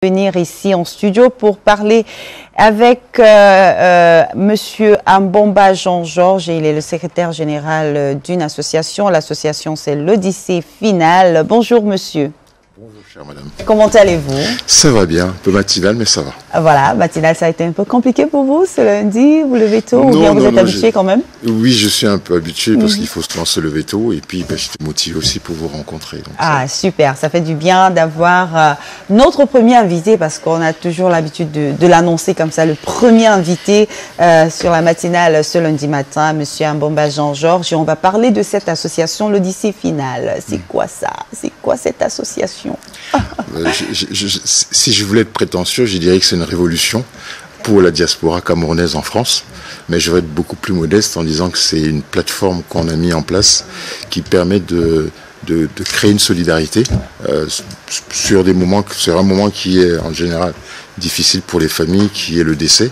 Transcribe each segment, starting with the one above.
venir ici en studio pour parler avec Monsieur Ambomba Jean-Georges. Il est le secrétaire général d'une association. L'association, c'est l'Odyssée Finale. Bonjour, monsieur. Bonjour, chère madame. Comment allez-vous? Ça va bien, un peu matinal, mais ça va. Voilà, matinal, ça a été un peu compliqué pour vous ce lundi? Vous levez tôt ou bien vous êtes habitué quand même? Oui, je suis un peu habitué parce qu'il faut se lever tôt et puis j'étais motivé aussi pour vous rencontrer. Donc, super, ça fait du bien d'avoir notre premier invité parce qu'on a toujours l'habitude de l'annoncer comme ça, le premier invité sur la matinale ce lundi matin, Monsieur Ambomba Jean-Georges, et on va parler de cette association, l'Odyssée Finale. C'est quoi ça? C'est quoi cette association? Si je voulais être prétentieux, je dirais que c'est une révolution pour la diaspora camerounaise en France, mais je vais être beaucoup plus modeste en disant que c'est une plateforme qu'on a mis en place qui permet de créer une solidarité sur un moment qui est en général difficile pour les familles, qui est le décès.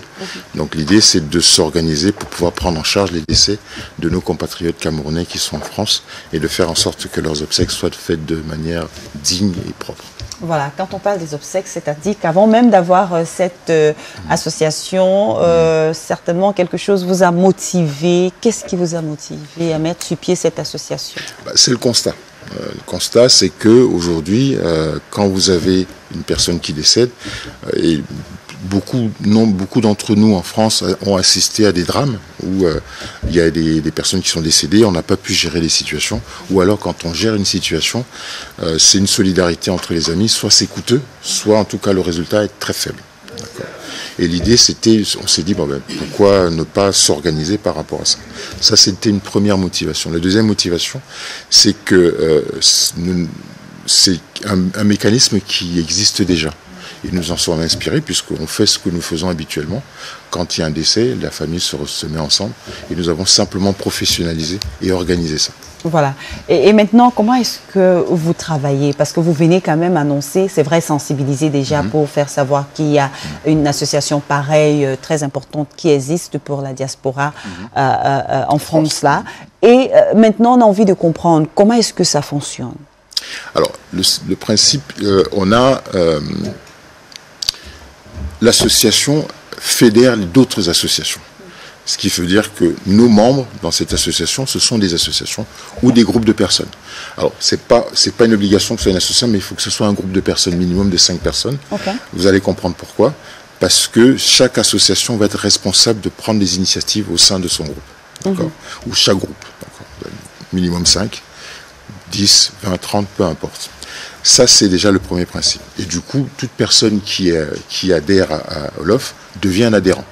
Donc l'idée, c'est de s'organiser pour pouvoir prendre en charge les décès de nos compatriotes camerounais qui sont en France et de faire en sorte que leurs obsèques soient faites de manière digne et propre. Voilà, quand on parle des obsèques, c'est-à-dire qu'avant même d'avoir cette association, certainement quelque chose vous a motivé. Qu'est-ce qui vous a motivé à mettre sur pied cette association? C'est le constat. Le constat, c'est qu'aujourd'hui, quand vous avez une personne qui décède, et beaucoup d'entre nous en France ont assisté à des drames où il y a des personnes qui sont décédées, on n'a pas pu gérer les situations, ou alors quand on gère une situation, c'est une solidarité entre les amis, soit c'est coûteux, soit en tout cas le résultat est très faible. Et l'idée, c'était, on s'est dit, pourquoi ne pas s'organiser par rapport à ça? Ça, c'était une première motivation. La deuxième motivation, c'est que c'est un mécanisme qui existe déjà. Et nous en sommes inspirés puisqu'on fait ce que nous faisons habituellement. Quand il y a un décès, la famille se met ensemble et nous avons simplement professionnalisé et organisé ça. Voilà. Et maintenant, comment est-ce que vous travaillez? Parce que vous venez quand même annoncer, c'est vrai, sensibiliser déjà pour faire savoir qu'il y a une association pareille, très importante, qui existe pour la diaspora en France là. Et maintenant, on a envie de comprendre comment est-ce que ça fonctionne. Alors, le principe, on a... l'association fédère d'autres associations. Ce qui veut dire que nos membres dans cette association, ce sont des associations ou des groupes de personnes. Alors, c'est pas une obligation que ce soit une association, mais il faut que ce soit un groupe de personnes, minimum de 5 personnes. Okay. Vous allez comprendre pourquoi. Parce que chaque association va être responsable de prendre des initiatives au sein de son groupe. Ou chaque groupe. Minimum 5, 10, 20, 30, peu importe. Ça, c'est déjà le premier principe. Et du coup, toute personne qui adhère à OLOF devient un adhérent.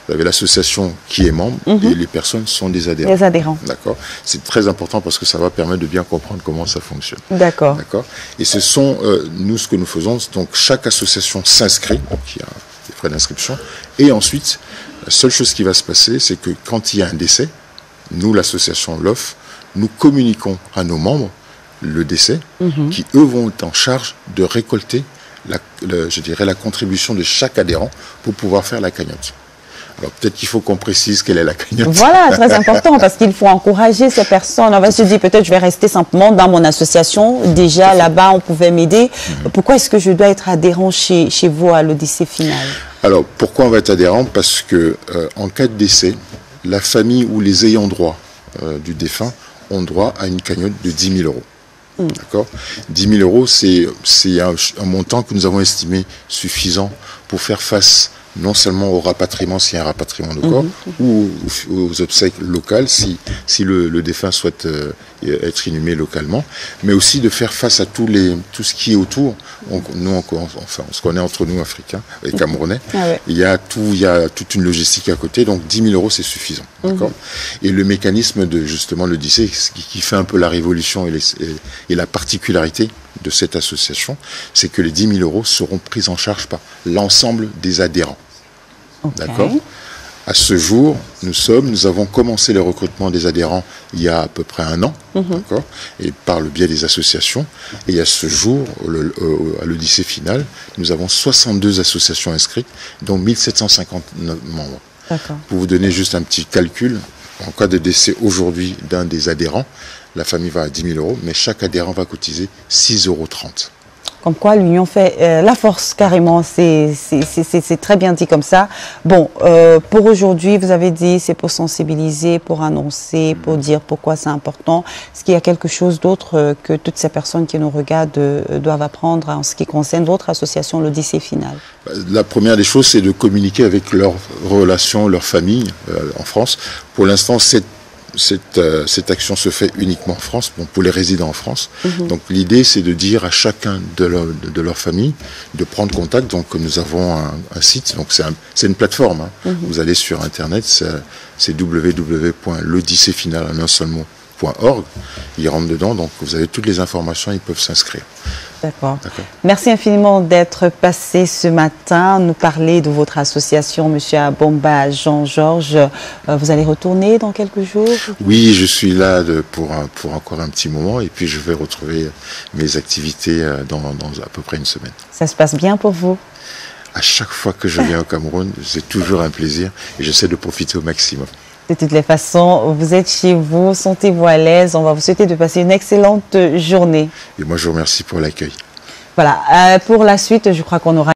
Vous avez l'association qui est membre et les personnes sont des adhérents. Les adhérents. D'accord. C'est très important parce que ça va permettre de bien comprendre comment ça fonctionne. D'accord. D'accord. Et ce sont, nous, ce que nous faisons, donc chaque association s'inscrit, donc il y a des frais d'inscription, et ensuite, la seule chose qui va se passer, c'est que quand il y a un décès, nous, l'association OLOF, nous communiquons à nos membres le décès, qui eux vont être en charge de récolter je dirais la contribution de chaque adhérent pour pouvoir faire la cagnotte. Alors peut-être qu'il faut qu'on précise quelle est la cagnotte. Voilà, très important, parce qu'il faut encourager ces personnes. On va se dire, peut-être je vais rester simplement dans mon association. Déjà là-bas, on pouvait m'aider. Pourquoi est-ce que je dois être adhérent chez vous à l'Odyssée Finale? Alors, pourquoi on va être adhérent? Parce que en cas de décès, la famille ou les ayants droit du défunt ont droit à une cagnotte de 10 000 €. D'accord. 10 000 €, c'est un montant que nous avons estimé suffisant pour faire face non seulement au rapatriement, s'il y a un rapatriement de corps, ou aux obsèques locales, si le défunt souhaite être inhumé localement, mais aussi de faire face à tout ce qui est autour. Nous, enfin, on se connaît entre nous, Africains et Camerounais. Il y a toute une logistique à côté, donc 10 000 € c'est suffisant. D'accord. Et le mécanisme de justement l'Odyssée, qui fait un peu la révolution et la particularité de cette association, c'est que les 10 000 € seront pris en charge par l'ensemble des adhérents. D'accord. À ce jour, nous avons commencé le recrutement des adhérents il y a à peu près 1 an, d'accord, et par le biais des associations. Et à ce jour, à l'Odyssée Finale, nous avons 62 associations inscrites, dont 1759 membres. Pour vous donner juste un petit calcul, en cas de décès aujourd'hui d'un des adhérents, la famille va à 10 000 €, mais chaque adhérent va cotiser 6,30 €. Comme quoi l'union fait la force carrément, c'est très bien dit comme ça. Bon, pour aujourd'hui, vous avez dit c'est pour sensibiliser, pour annoncer, pour dire pourquoi c'est important. Est-ce qu'il y a quelque chose d'autre que toutes ces personnes qui nous regardent doivent apprendre en ce qui concerne votre association, l'Odyssée Finale? La première des choses, c'est de communiquer avec leurs relations, leur famille en France. Pour l'instant, cette action se fait uniquement en France, bon, pour les résidents en France. Donc l'idée, c'est de dire à chacun de leur famille de prendre contact. Donc nous avons un site, donc c'est une plateforme. Hein. Vous allez sur Internet, c'est www.l'odysseefinale.org. Ils rentrent dedans, donc vous avez toutes les informations, ils peuvent s'inscrire. D'accord. Merci infiniment d'être passé ce matin, nous parler de votre association, Monsieur Abomba Jean-Georges. Vous allez retourner dans quelques jours? Oui, je suis là pour encore un petit moment et puis je vais retrouver mes activités dans à peu près une semaine. Ça se passe bien pour vous? À chaque fois que je viens au Cameroun, c'est toujours un plaisir et j'essaie de profiter au maximum. De toutes les façons, vous êtes chez vous, sentez-vous à l'aise. On va vous souhaiter de passer une excellente journée. Et moi, je vous remercie pour l'accueil. Voilà, pour la suite, je crois qu'on aura